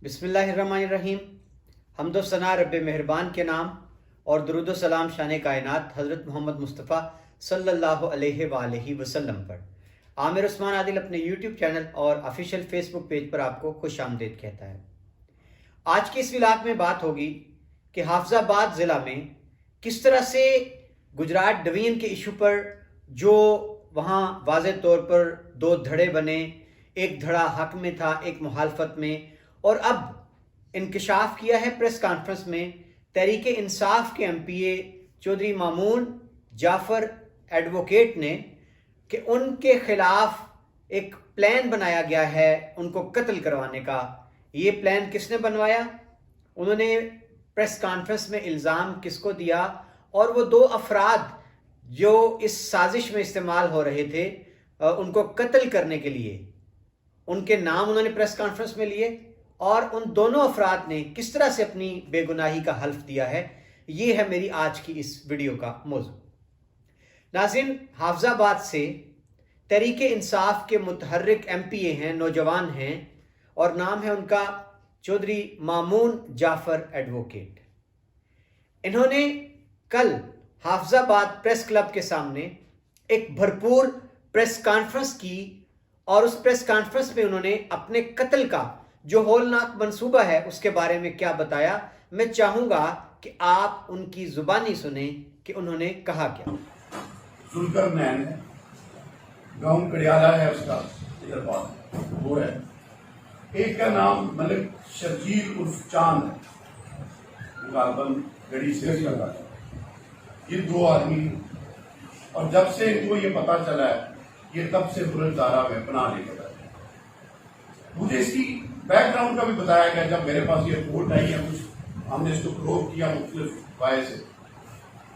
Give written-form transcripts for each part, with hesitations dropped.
बिस्मिल्लाहिर्रहमानिर्रहीम। हम्दो सना रब मेहरबान के नाम और दरूद व सलाम शान कायनात हज़रत मोहम्मद मुस्तफ़ा सल्लल्लाहु अलैहि वसल्लम पर। आमिर उस्मान आदिल अपने यूट्यूब चैनल और ऑफिशियल फेसबुक पेज पर आपको खुश आमदीद कहता है। आज के इस व्लॉग में बात होगी कि हाफिजाबाद ज़िला में किस तरह से गुजरात डिवीज़न के इशू पर जो वहाँ वाज़ेह तौर पर दो धड़े बने, एक धड़ा हक में था, एक मुखालफत में, और अब इंकशाफ किया है प्रेस कॉन्फ्रेंस में तहरीक इंसाफ के MPA चौधरी मामून जाफ़र एडवोकेट ने कि उनके खिलाफ एक प्लान बनाया गया है उनको कत्ल करवाने का। ये प्लान किसने बनवाया, उन्होंने प्रेस कॉन्फ्रेंस में इल्ज़ाम किसको दिया, और वो दो अफराद जो इस साजिश में इस्तेमाल हो रहे थे उनको कत्ल करने के लिए, उनके नाम उन्होंने प्रेस कॉन्फ्रेंस में लिए और उन दोनों अफराद ने किस तरह से अपनी बेगुनाही का हल्फ दिया है। ये है मेरी आज की इस वीडियो का मौजू। नाज़रीन, हाफिजाबाद से तहरीक इंसाफ के मुतहर्रिक MPA हैं, नौजवान हैं, और नाम है उनका चौधरी मामून जाफ़र एडवोकेट। इन्होंने कल हाफिजाबाद प्रेस क्लब के सामने एक भरपूर प्रेस कॉन्फ्रेंस की और उस प्रेस कॉन्फ्रेंस में उन्होंने अपने कत्ल का जो होलनाक मंसूबा है उसके बारे में क्या बताया। मैं चाहूंगा कि आप उनकी जुबानी सुने कि उन्होंने कहा क्या। जुल्करनैन है, गांव कड़ियाला है उसका, इधर बात वो है। एक का नाम मलिक शर्जील उर्फ चांद है, गालबन गड़ी से लगा। ये दो आदमी, और जब से इनको ये पता चला है ये तब से बुलंदारा में बना लेके बैठे। मुझे इसकी बैकग्राउंड का भी बताया गया। जब मेरे पास ये रिपोर्ट आई है, कुछ हमने इसको प्रोव किया मुख्तलिफ वाय से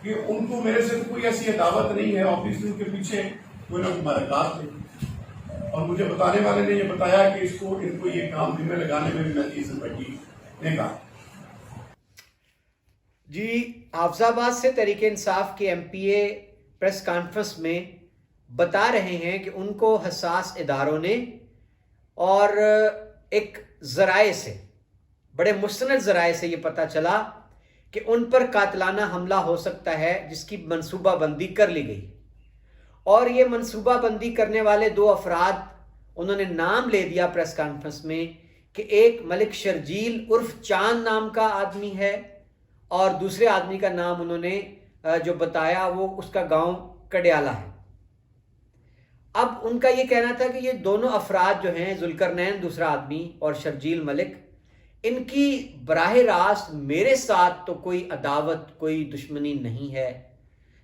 कि उनको मेरे से तो कोई ऐसी दावत नहीं है, ऑब्वियसली उनके पीछे कोई ना कोई मरकज़ थे, और मुझे बताने वाले ने ये बताया कि इनको ये काम जिम्मे लगाने में भी नतीज भट्टी ने कहा। जी, हाफिजाबाद से तहरीक इंसाफ के MPA प्रेस कॉन्फ्रेंस में बता रहे हैं कि उनको हसास इदारों ने और एक ज़राए से, बड़े मुस्तनद ज़राए से ये पता चला कि उन पर कातलाना हमला हो सकता है जिसकी मनसूबा बंदी कर ली गई। और ये मनसूबा बंदी करने वाले दो अफराद उन्होंने नाम ले दिया प्रेस कॉन्फ्रेंस में कि एक मलिक शर्जील उर्फ चांद नाम का आदमी है और दूसरे आदमी का नाम उन्होंने जो बताया वो उसका गांव कड़ियाला है। अब उनका ये कहना था कि ये दोनों अफराद जो हैं, जुल्करनैन दूसरा आदमी और शर्जील मलिक, इनकी बराह रास्त मेरे साथ तो कोई अदावत, कोई दुश्मनी नहीं है।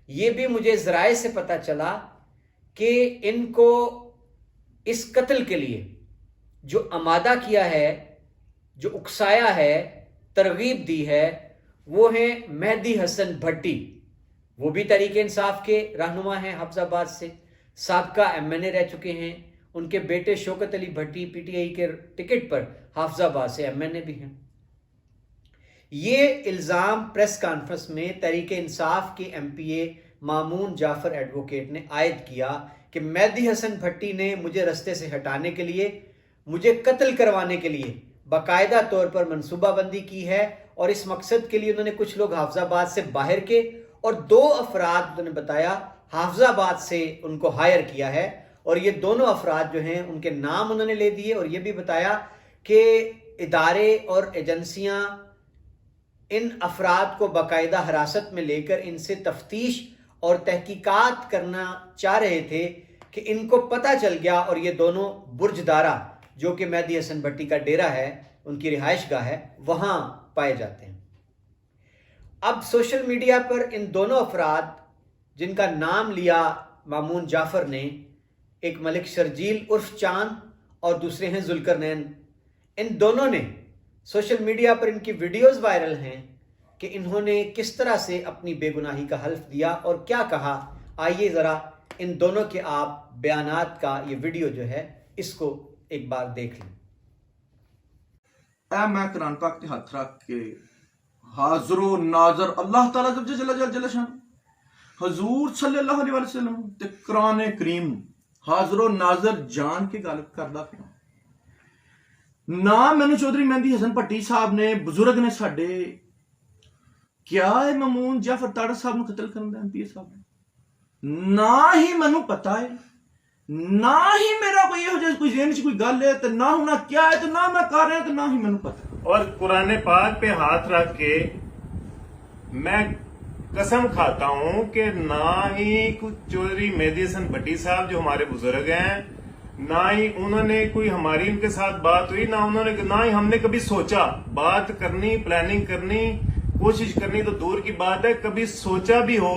ये भी मुझे ज़राए से पता चला कि इनको इस कत्ल के लिए जो आमादा किया है, जो उकसाया है, तरगीब दी है, वो हैं मेहदी हसन भट्टी। वो भी तहरीक इंसाफ के रहनुमा हैं, हाफिजाबाद से साबका MNA रह चुके हैं। उनके बेटे शौकत अली भट्टी PTI के टिकट पर हाफिजाबाद से MNA भी हैं। ये इल्ज़ाम प्रेस कॉन्फ्रेंस में तहरीक इंसाफ के MPA मामून जाफ़र एडवोकेट ने आयद किया कि मेहदी हसन भट्टी ने मुझे रस्ते से हटाने के लिए, मुझे कत्ल करवाने के लिए बाकायदा तौर पर मनसूबाबंदी की है, और इस मकसद के लिए उन्होंने कुछ लोग हाफिजाबाद से बाहर के और दो अफराद उन्होंने बताया हाफिजाबाद से उनको हायर किया है, और ये दोनों अफराद जो हैं उनके नाम उन्होंने ले दिए, और ये भी बताया कि इदारे और एजेंसियां इन अफराद को बाकायदा हिरासत में लेकर इनसे तफ्तीश और तहकीकात करना चाह रहे थे कि इनको पता चल गया, और ये दोनों बुर्जदारा जो कि मेहदी हसन भट्टी का डेरा है, उनकी रिहाइश गाह है, वहाँ पाए जाते हैं। अब सोशल मीडिया पर इन दोनों अफराद जिनका नाम लिया मामून जाफ़र ने, एक मलिक शर्जील उर्फ चांद और दूसरे हैं जुल्करनैन, इन दोनों ने सोशल मीडिया पर इनकी वीडियोस वायरल हैं कि इन्होंने किस तरह से अपनी बेगुनाही का हल्फ दिया और क्या कहा। आइए ज़रा इन दोनों के आप बयानात का ये वीडियो जो है इसको एक बार देख लें। मैं कुरान पाक ते हथ रख के हाज़रो नाज़र अल्लाह ताला जल्ल शान हजूर सल्लल्लाहु अलैहि वसल्लम ते कुरान करीम हाज़रो नाज़र जान के गल करदा पिया। ਨਾ ਮੈਨੂੰ ਚੌਧਰੀ ਮਹਿੰਦੀ ਹਸਨ ਭੱਟੀ ਸਾਹਿਬ ਨੇ, ਬਜ਼ੁਰਗ ਨੇ ਸਾਡੇ, ਕਿਆ ਹੈ ਮਾਮੂਨ ਜਾਫਰ ਤਾੜੜ ਸਾਹਿਬ ਨੂੰ ਕਤਲ ਕਰਨ ਦਾ ਐਮਪੀਏ ਸਾਹਿਬ ਨੇ? ਨਾ ਹੀ ਮੈਨੂੰ ਪਤਾ ਹੈ, ਨਾ ਹੀ ਮੇਰਾ ਕੋਈ ਇਹੋ ਜਿਹਾ ਕੋਈ ਜ਼ਿਹਨ 'ਚ ਕੋਈ ਗੱਲ ਹੈ, ਤੇ ਨਾ ਹੋਣਾ ਕਿਆ ਹੈ, ਤੇ ਨਾ ਮੈਂ ਕਰ ਰਿਹਾ, ਤੇ ਨਾ ਹੀ ਮੈਨੂੰ ਪਤਾ। और कुरान पाक पे हाथ रख के मैं कसम खाता हूं कि ना ही कुछ चौधरी मेहदी हसन भट्टी साहब जो हमारे बुजुर्ग हैं, ना ही उन्होंने कोई हमारी उनके साथ बात हुई, ना ही हमने कभी सोचा बात करनी, प्लानिंग करनी, कोशिश करनी तो दूर की बात है, कभी सोचा भी हो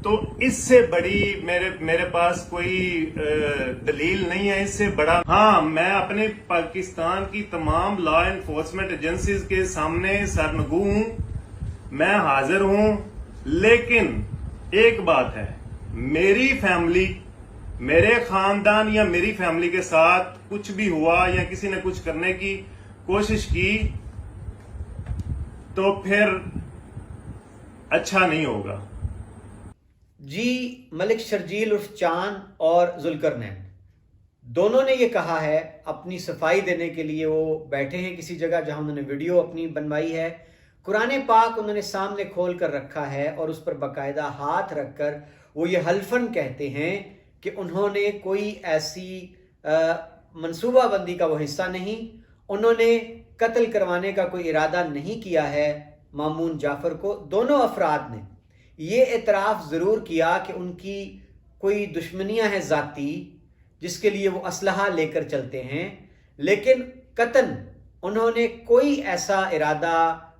तो इससे बड़ी मेरे पास कोई दलील नहीं है, इससे बड़ा। हाँ, मैं अपने पाकिस्तान की तमाम लॉ एनफोर्समेंट एजेंसीज के सामने सरनगू हूं, मैं हाजिर हूं, लेकिन एक बात है, मेरी फैमिली, मेरे खानदान या मेरी फैमिली के साथ कुछ भी हुआ या किसी ने कुछ करने की कोशिश की तो फिर अच्छा नहीं होगा। जी, मलिक शर्जील उर्फ चांद और जुल्करनैन दोनों ने ये कहा है, अपनी सफाई देने के लिए वो बैठे हैं किसी जगह जहां उन्होंने वीडियो अपनी बनवाई है, कुरान पाक उन्होंने सामने खोल कर रखा है और उस पर बाकायदा हाथ रखकर वो ये हल्फन कहते हैं कि उन्होंने कोई ऐसी मनसूबाबंदी का वो हिस्सा नहीं, उन्होंने कत्ल करवाने का कोई इरादा नहीं किया है मामून जाफर को। दोनों अफराद ने ये एतराफ़ ज़रूर किया कि उनकी कोई दुश्मनियां हैं ज़ाती, जिसके लिए वो असलहा लेकर चलते हैं, लेकिन कतन उन्होंने कोई ऐसा इरादा,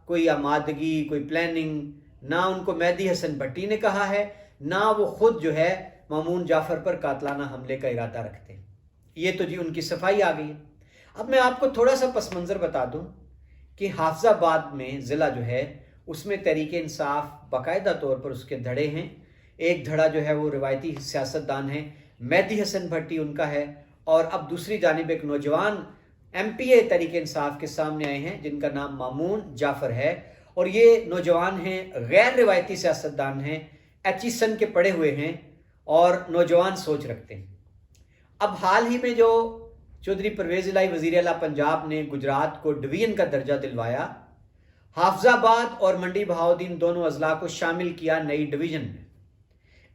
कोई आमादगी, कोई प्लानिंग ना उनको मेहदी हसन भट्टी ने कहा है, ना वो खुद जो है मामून जाफर पर कातलाना हमले का इरादा रखते हैं। ये तो जी उनकी सफाई आ गई है। अब मैं आपको थोड़ा सा पस मंज़र बता दूं कि हाफिजाबाद में ज़िला जो है उसमें तहरीक इंसाफ बाकायदा तौर पर उसके धड़े हैं। एक धड़ा जो है वो रिवायती सियासतदान है, मेहदी हसन भट्टी उनका है, और अब दूसरी जानिब एक नौजवान MPA तहरीक इंसाफ के सामने आए हैं जिनका नाम मामून जाफर है, और ये नौजवान हैं, गैर रिवायती सियासतदान हैं, HE के पढ़े हुए हैं और नौजवान सोच रखते हैं। अब हाल ही में जो चौधरी परवेज़ इलाही वज़ीर आला पंजाब ने गुजरात को डिवीज़न का दर्जा दिलवाया, हाफिजाबाद और मंडी बहाउद्दीन दोनों अजला को शामिल किया नई डिवीज़न में,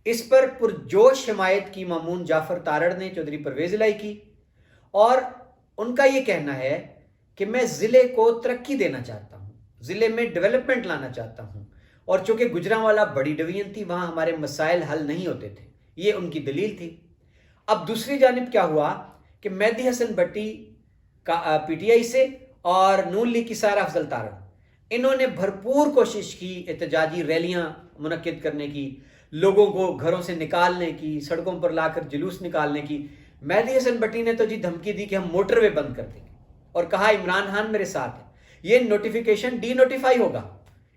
इस पर पुरजोश हिमायत की मामून जाफर तारड़ ने चौधरी परवेज़ इलाही की, और उनका ये कहना है कि मैं ज़िले को तरक्की देना चाहता हूँ, ज़िले में डेवलपमेंट लाना चाहता हूँ, और चूँकि गुजरांवाला बड़ी डिवीज़न थी, वहाँ हमारे मसाइल हल नहीं होते थे, ये उनकी दलील थी। अब दूसरी जानिब क्या हुआ कि मेहदी हसन भट्टी का PTI से और नून लीग की सारा अफजल तारड़, इन्होंने भरपूर कोशिश की एहतजाजी रैलियां मुनक्किद करने की, लोगों को घरों से निकालने की, सड़कों पर लाकर जुलूस निकालने की। मेहदी हसन भट्टी ने तो जी धमकी दी कि हम मोटरवे बंद कर देंगे, और कहा इमरान खान मेरे साथ है, ये नोटिफिकेशन डीनोटिफाई होगा।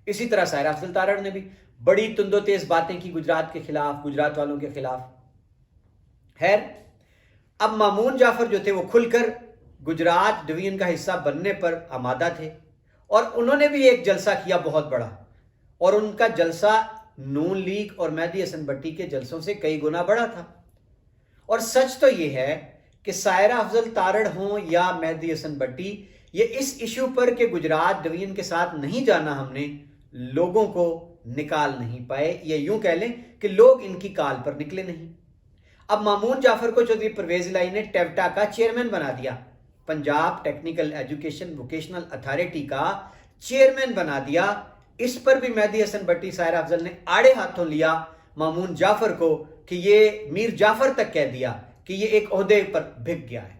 इसी तरह सायरा अफजल तारड़ ने भी बड़ी तुंदो तेज बातें की गुजरात के खिलाफ, गुजरात वालों के खिलाफ। खैर, अब मामून जाफर जो थे वो खुलकर गुजरात डिवीजन का हिस्सा बनने पर आमादा थे, और उन्होंने भी एक जलसा किया बहुत बड़ा, और उनका जलसा नून लीग और मेहदी हसन भट्टी के जलसों से कई गुना बड़ा था। और सच तो ये है कि सायरा अफजल तारड़ हों या मेहदी हसन भट्टी, ये इस इशू पर कि गुजरात डिवीजन के साथ नहीं जाना, हमने लोगों को निकाल नहीं पाए, या यूं कह लें कि लोग इनकी काल पर निकले नहीं। अब मामून जाफर को चौधरी परवेज़ इलाही ने टेवटा का चेयरमैन बना दिया, Punjab technical education vocational authority का चेयरमैन बना दिया। इस पर भी मेहदी हसन भट्टी, सायरा अफजल ने आड़े हाथों लिया मामून जाफर को कि ये मीर जाफर तक कह दिया कि ये एक ओहदे पर भिग गया है।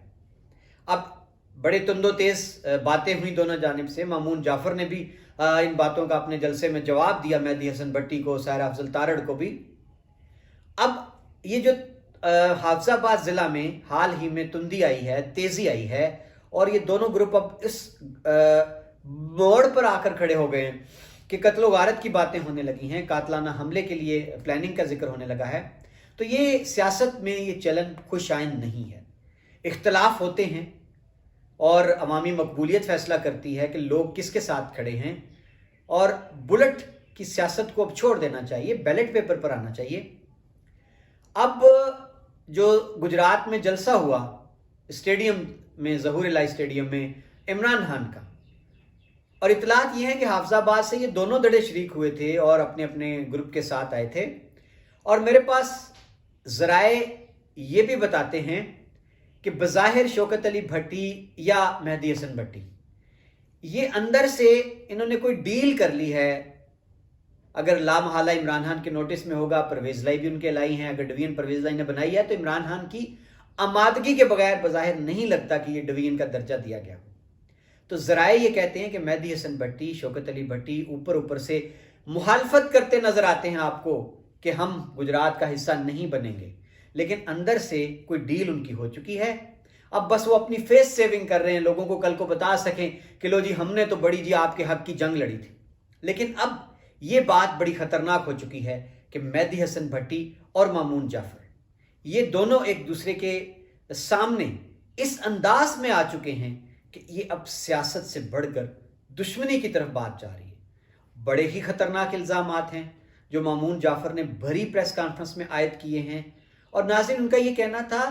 अब बड़े तुंदो तेज बातें हुई दोनों जानिब से। मामून जाफर ने भी इन बातों का अपने जलसे में जवाब दिया मेहदी हसन भट्टी को, सायरा अफजल तारड़ को भी। अब ये जो हाफिजाबाद ज़िला में हाल ही में तुंदी आई है, तेज़ी आई है, और ये दोनों ग्रुप अब इस मोड़ पर आकर खड़े हो गए हैं कि कत्ल गारत की बातें होने लगी हैं, कातलाना हमले के लिए प्लानिंग का जिक्र होने लगा है। तो ये सियासत में ये चलन खुशाइन नहीं है। इख्तलाफ होते हैं और अवामी मकबूलियत फैसला करती है कि लोग किसके साथ खड़े हैं, और बुलेट की सियासत को अब छोड़ देना चाहिए, बैलेट पेपर पर आना चाहिए। अब जो गुजरात में जलसा हुआ, स्टेडियम में ज़हूर इलाही स्टेडियम में इमरान खान का। और इतलात ये है कि हाफिजाबाद से ये दोनों दड़े शरीक हुए थे और अपने अपने ग्रुप के साथ आए थे। और मेरे पास ज़राए ये भी बताते हैं कि बज़ाहिर शौकत अली भट्टी या मेहदी हसन भट्टी ये अंदर से इन्होंने कोई डील कर ली है। अगर लामहाला इमरान खान के नोटिस में होगा, परवेज़ लाई भी उनके लाई हैं, अगर डिवीजन परवेज़ लाई ने बनाई है तो इमरान खान की आमादगी के बगैर बज़ाहिर नहीं लगता कि ये डिवीजन का दर्जा दिया गया। तो ज़राए ये कहते हैं कि मेहदी हसन भट्टी, शौकत अली भट्टी ऊपर ऊपर से मुखालफत करते नजर आते हैं आपको कि हम गुजरात का हिस्सा नहीं बनेंगे, लेकिन अंदर से कोई डील उनकी हो चुकी है। अब बस वो अपनी फेस सेविंग कर रहे हैं, लोगों को कल को बता सकें कि लो जी हमने तो बड़ी जी आपके हक की जंग लड़ी थी। लेकिन अब ये बात बड़ी खतरनाक हो चुकी है कि मेहदी हसन भट्टी और मामून जाफर ये दोनों एक दूसरे के सामने इस अंदाज में आ चुके हैं कि ये अब सियासत से बढ़कर दुश्मनी की तरफ बात जा रही है। बड़े ही खतरनाक इल्ज़ामात हैं जो मामून जाफर ने भरी प्रेस कॉन्फ्रेंस में आयद किए हैं। और नाज़रीन, उनका ये कहना था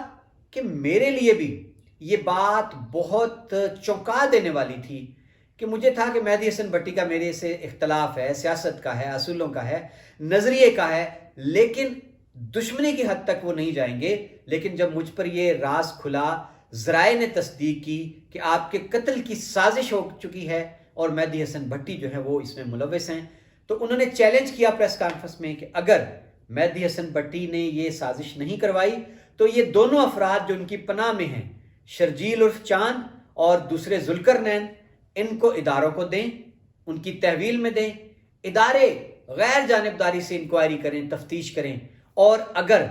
कि मेरे लिए भी ये बात बहुत चौंका देने वाली थी कि मुझे था कि मेहदी हसन भट्टी का मेरे से इख्तलाफ है, सियासत का है, असूलों का है, नज़रिए का है, लेकिन दुश्मनी की हद तक वो नहीं जाएंगे। लेकिन जब मुझ पर ये राज खुला, ज़राए ने तस्दीक की कि आपके कत्ल की साजिश हो चुकी है और मेहदी हसन भट्टी जो है वो इसमें मुलव्वस हैं, तो उन्होंने चैलेंज किया प्रेस कॉन्फ्रेंस में कि अगर मेहदी हसन भट्टी ने ये साजिश नहीं करवाई तो ये दोनों अफराद जो उनकी पनाह में हैं, शर्जील उर्फ चांद और दूसरे जुल्करनैन, इनको इदारों को दें, उनकी तहवील में दें, इदारे गैर जानिबदारी से इंक्वायरी करें, तफ्तीश करें, और अगर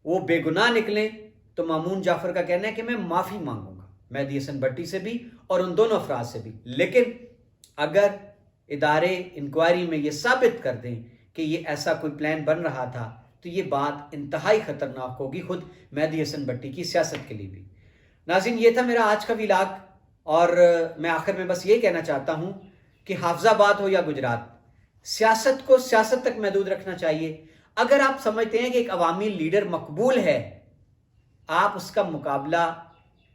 वो बेगुनाह निकलें तो मामून जाफर का कहना है कि मैं माफ़ी मांगूंगा मेहदी हसन भट्टी से भी और उन दोनों अफराद से भी। लेकिन अगर इदारे इंक्वायरी में ये साबित कर दें कि ये ऐसा कोई प्लान बन रहा था तो ये बात इंतहाई ख़तरनाक होगी खुद मेहदी हसन भट्टी की सियासत के लिए भी। नाज़रीन, ये था मेरा आज का व्लॉग और मैं आखिर में बस ये कहना चाहता हूँ कि हाफिजाबाद हो या गुजरात, सियासत को सियासत तक महदूद रखना चाहिए। अगर आप समझते हैं कि एक अवामी लीडर मकबूल है, आप उसका मुकाबला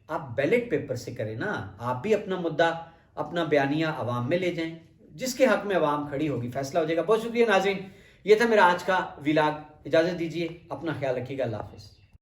आप बैलेट पेपर से करें ना। आप भी अपना मुद्दा, अपना बयानिया अवाम में ले जाएं, जिसके हक में अवाम खड़ी होगी फैसला हो जाएगा। बहुत शुक्रिया नाज़रीन, ये था मेरा आज का व्लॉग। इजाज़त दीजिए, अपना ख्याल रखिएगा। अल्लाह हाफ़िज़।